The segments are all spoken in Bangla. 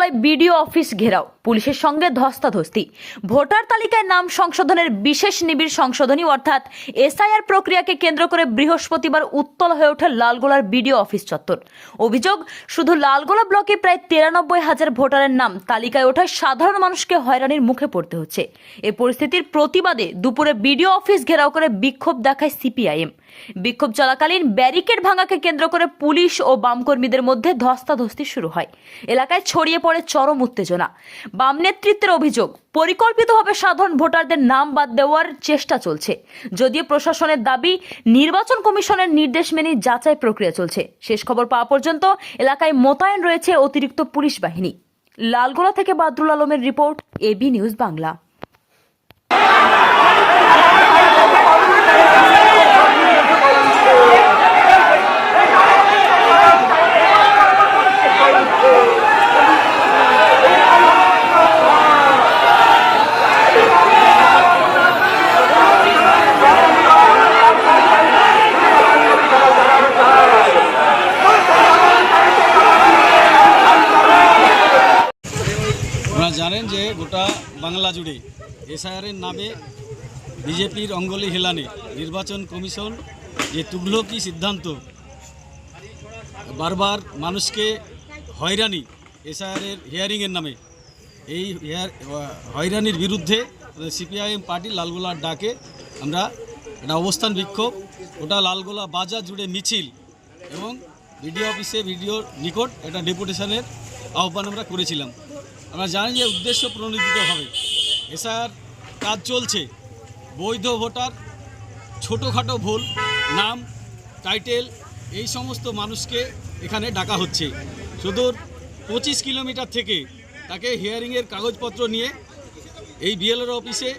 লালগোলায় বিডিও অফিস ঘেরাও, পুলিশের সঙ্গে ধস্তাধস্তি। ভোটার তালিকায় নাম সংশোধনের বিশেষ নিবিড় সংশোধনী অর্থাৎ এসআইআর প্রক্রিয়াকে কেন্দ্র করে বৃহস্পতিবার উত্তল হয়ে ওঠে লালগোলার বিডিও অফিস চত্বর। অভিযোগ, শুধু লালগোলা ব্লকে প্রায় 93,000 ভোটারের নাম তালিকায় ওঠায় সাধারণ মানুষকে হয়রানির মুখে পড়তে হচ্ছে। এই পরিস্থিতির প্রতিবাদে দুপুরে বিডিও অফিস ঘেরাও করে বিক্ষোভ দেখায় সিপিআইএম। বিক্ষোভ চলাকালীন ব্যারিকেড ভাঙাকে কেন্দ্র করে পুলিশ ও বাম কর্মীদের মধ্যে ধস্তাধস্তি শুরু হয়। এলাকায় ছড়িয়ে পড়ে চরম উত্তেজনা। বাম নেতৃত্বের অভিযোগ, পরিকল্পিতভাবে সাধারণ ভোটারদের নাম বাদ দেওয়ার চেষ্টা চলছে। যদিও প্রশাসনের দাবি, নির্বাচন কমিশনের নির্দেশ মেনে যাচাই প্রক্রিয়া চলছে। শেষ খবর পাওয়া পর্যন্ত এলাকায় মোতায়েন রয়েছে অতিরিক্ত পুলিশ বাহিনী। লালগোলা থেকে বাদরুল আলমের রিপোর্ট, এবি নিউজ বাংলা। আপনারা জানেন যে গোটা বাংলা জুড়ে এসআইআরের নামে বিজেপির অঙ্গলি হেলানে নির্বাচন কমিশন যে তুঘলকি সিদ্ধান্ত, বারবার মানুষকে হয়রানি এসআইআরের হিয়ারিংয়ের নামে, এই হয়রানির বিরুদ্ধে সিপিআইএম পার্টি লালগোলার ডাকে আমরা একটা অবস্থান বিক্ষোভ, ওটা লালগোলা বাজার জুড়ে মিছিল এবং বিডিও অফিসে বিডিওর নিকট একটা ডেপুটেশনের আহ্বান আমরা করেছিলাম। আমরা জানি যে উদ্দেশ্য প্রণোদিত হবে, এসআইআর কাজ চলছে, বৈধ ভোটার ছোটোখাটো ভুল, নাম টাইটেল, এই সমস্ত মানুষকে এখানে ডাকা হচ্ছে। সুদূর 25 কিলোমিটার থেকে তাকে হিয়ারিংয়ের কাগজপত্র নিয়ে এই বিএলআর অফিসে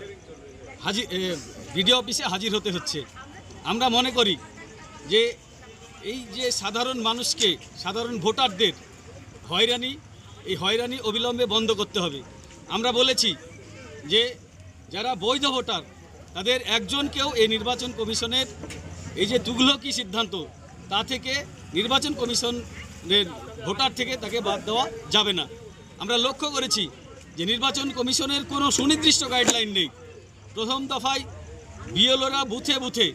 বিডিও অফিসে হাজির হতে হচ্ছে। আমরা মনে করি যে এই যে সাধারণ মানুষকে, সাধারণ ভোটারদের হয়রানি, এই হয়রানি অবিলম্বে বন্ধ করতে হবে। আমরা বলেছি যে যারা বৈধ ভোটার তাদের একজনকেও এই নির্বাচন কমিশনের এই যে তুঘলকি সিদ্ধান্ত, তা থেকে নির্বাচন কমিশনের ভোটার থেকে তাকে বাদ দেওয়া যাবে না। আমরা লক্ষ্য করেছি যে নির্বাচন কমিশনের কোনো সুনির্দিষ্ট গাইডলাইন নেই। প্রথম দফায় বিএলওরা বুথে বুথে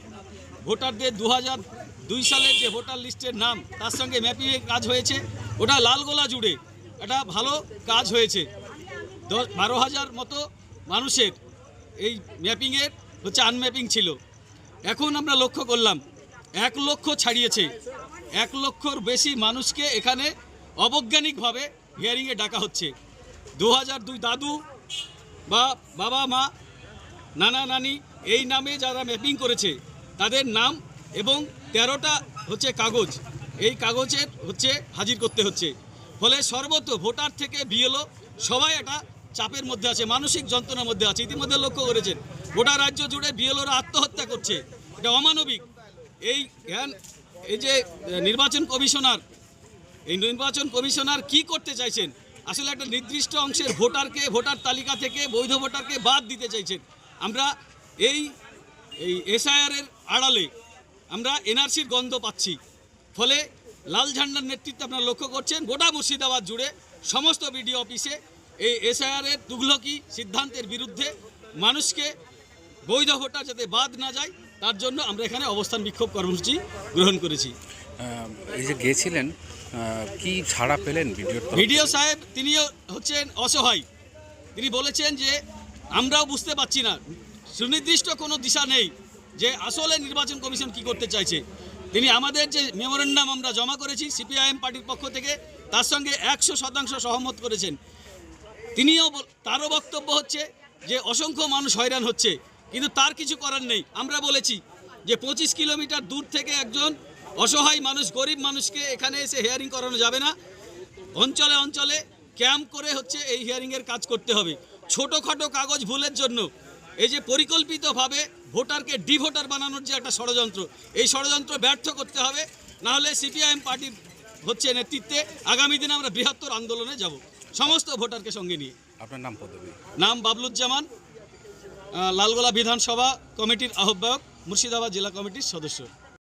ভোটারদের 2002 সালের যে ভোটার লিস্টের নাম, তার সঙ্গে ম্যাপিংয়ের কাজ হয়েছে, ওটা লালগোলা জুড়ে একটা ভালো কাজ হয়েছে। 12,000 মতো মানুষের এই ম্যাপিংয়ের আনম্যাপিং ছিল। এখন আমরা লক্ষ্য করলাম 1 লক্ষ ছাড়িয়েছে। 1 লক্ষর বেশি মানুষকে এখানে অবৈজ্ঞানিকভাবে হিয়ারিংয়ে ডাকা হচ্ছে। 2002 দাদু বা বাবা মা, নানা নানি এই নামে যারা ম্যাপিং করেছে তাদের নাম এবং 13টা কাগজ, এই কাগজের হাজির করতে হচ্ছে। ফলে সর্বত্র ভোটার থেকে বিএলও সবাই একটা চাপের মধ্যে আছে, মানসিক যন্ত্রণার মধ্যে আছে। ইতিমধ্যে লক্ষ্য করেছেন গোটা রাজ্য জুড়ে বিএলওরা আত্মহত্যা করছে, এটা অমানবিক। এই যে নির্বাচন কমিশনার কি করতে চাইছেন, আসলে একটা নির্দিষ্ট অংশের ভোটারকে ভোটার তালিকা থেকে বৈধ ভোটারকে বাদ দিতে চাইছেন। আমরা এই এসআইআরের আড়ালে আমরা এনআরসির গন্ধ পাচ্ছি। ফলে লাল ঝান্ডার নেতৃত্বে আপনারা লক্ষ্য করছেন গোটা মুর্শিদাবাদ জুড়ে সমস্ত বিডিও অফিসে এই এসআইআরের তুঘলকি সিদ্ধান্তের বিরুদ্ধে মানুষকে বৈধ ভোটার যাতে বাদ না যায় তার জন্য আমরা এখানে অবস্থান বিক্ষোভ কর্মসূচি গ্রহণ করেছি। এই যে গিয়েছিলেন, কি ছাড়া পেলেন বিডিও সাহেব? তিনিও অসহায়। তিনি বলেছেন যে আমরাও বুঝতে পারছি না, সুনির্দিষ্ট কোনো দিশা নেই যে আসলে নির্বাচন কমিশন কি করতে চাইছে। তিনি আমাদের যে মেমোরেন্ডাম আমরা জমা করেছি সিপিআইএম পার্টির পক্ষ থেকে, তার সঙ্গে 100% সহমত করেছেন। তারও বক্তব্য যে অসংখ্য মানুষ হয়রান হচ্ছে, কিন্তু তার কিছু করার নেই। আমরা বলেছি যে 25 কিলোমিটার দূর থেকে একজন অসহায় মানুষ, গরিব মানুষকে এখানে এসে হিয়ারিং করানো যাবে না। অঞ্চলে অঞ্চলে ক্যাম্প করে এই হিয়ারিংয়ের কাজ করতে হবে। ছোটোখাটো কাগজ ভুলের জন্য এই যে পরিকল্পিতভাবে ভোটারকে ডিভোটার বানানোর যে একটা ষড়যন্ত্র, এই ষড়যন্ত্র ব্যর্থ করতে হবে। নাহলে সিপিআইএম পার্টির নেতৃত্বে আগামী দিনে আমরা বৃহত্তর আন্দোলনে যাব, সমস্ত ভোটারকে সঙ্গে নিয়ে। আপনার নাম পদবী? নাম বাবলুজ্জামান, লালগোলা বিধানসভা কমিটির আহ্বায়ক, মুর্শিদাবাদ জেলা কমিটির সদস্য।